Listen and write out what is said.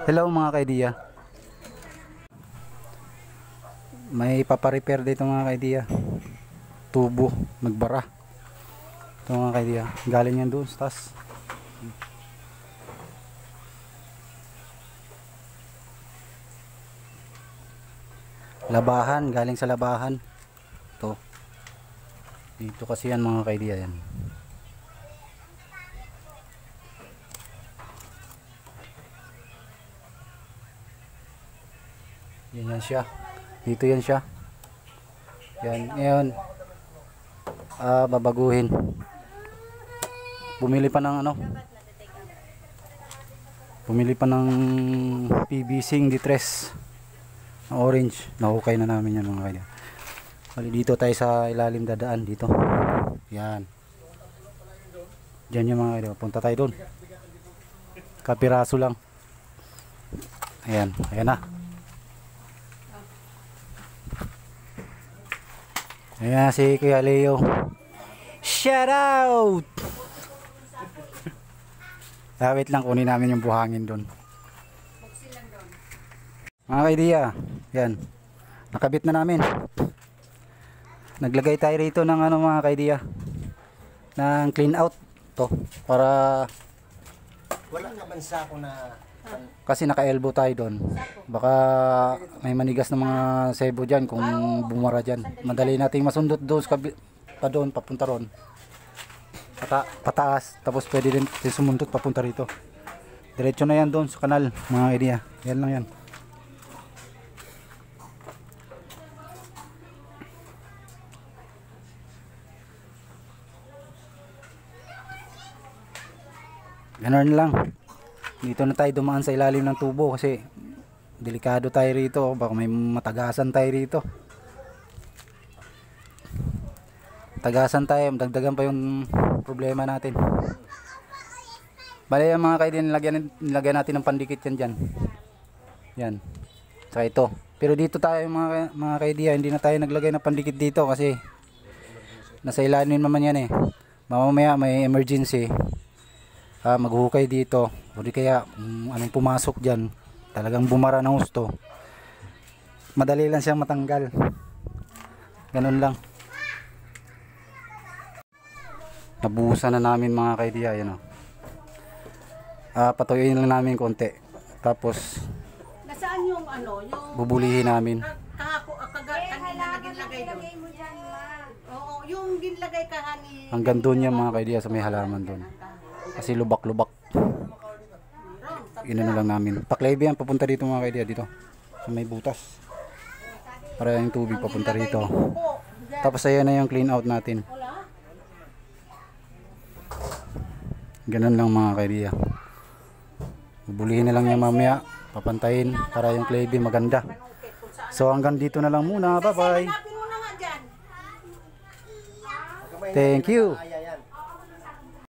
Hello mga kaidiya. May paparepair dito mga kaidiya. Tubo, nagbara. Ito mga kaidiya. Galing yan doon sa taas. Labahan, galing sa labahan. Ito. Dito kasi yan mga kaidiya yan. Yan siya. Dito yan siya. Yan. Ngayon, babaguhin. Bumili pa ng ano. Bumili pa ng PVC D3 na orange. Nahukay na namin yan mga kaibigan. Bali dito tayo sa ilalim dadaan dito. Yan. Diyan yung mga kaibigan. Punta tayo doon. Kapiraso lang. Ayan. Ayan na. Ayan si Kuya Leo. Shout out! Wait lang, kunin namin yung buhangin doon. Mga kaidiya, yan. Nakabit na namin. Naglagay tayo rito ng ano mga kaidiya, ng clean out to para wala naman sako na kasi naka-elbow tayo doon. Baka may manigas na mga sebo dyan kung bumara dyan. Madali nating masundot doon pa doon, papunta ron. Pataas. Tapos pwede din sumundot papunta rito. Diretso na yan doon sa kanal mga idea. Yan lang yan. Ganun lang. Dito na tayo dumaan sa ilalim ng tubo kasi delikado tayo rito, baka may matagasan tayo rito. Tagasan tayo, dagdagan pa yung problema natin. Bale yung mga kaibigan, nilagyan natin ng pandikit yan dyan. Yan. Saka ito. Pero dito tayo mga kaibigan, hindi na tayo naglagay ng pandikit dito kasi nasa ilalim naman yan eh. Mamaya may emergency. Maghukay dito. O di kaya anong pumasok dyan, talagang bumara ng gusto, madali lang siyang matanggal. Ganun lang. Nabuhusan na namin mga kaidiya. Yan o. Patuyuin lang namin konti. Tapos nasaan yung ano, yung bubulihin namin. kanina ginlagay doon. Oo, yung ginlagay kahani. Hanggang doon yan mga kaidiya, sa may halaman doon. Kasi lubak-lubak. Inano lang namin. Paklebe yan papunta dito mga kaidiya, dito. Sa may butas. Para yung tubig papunta rito. Tapos ayan na yung clean out natin. Ganun lang mga kaidiya. Bubulihin na lang yan mamaya. Papantayin para yung klebe maganda. So hanggang dito na lang muna. Bye bye. Thank you.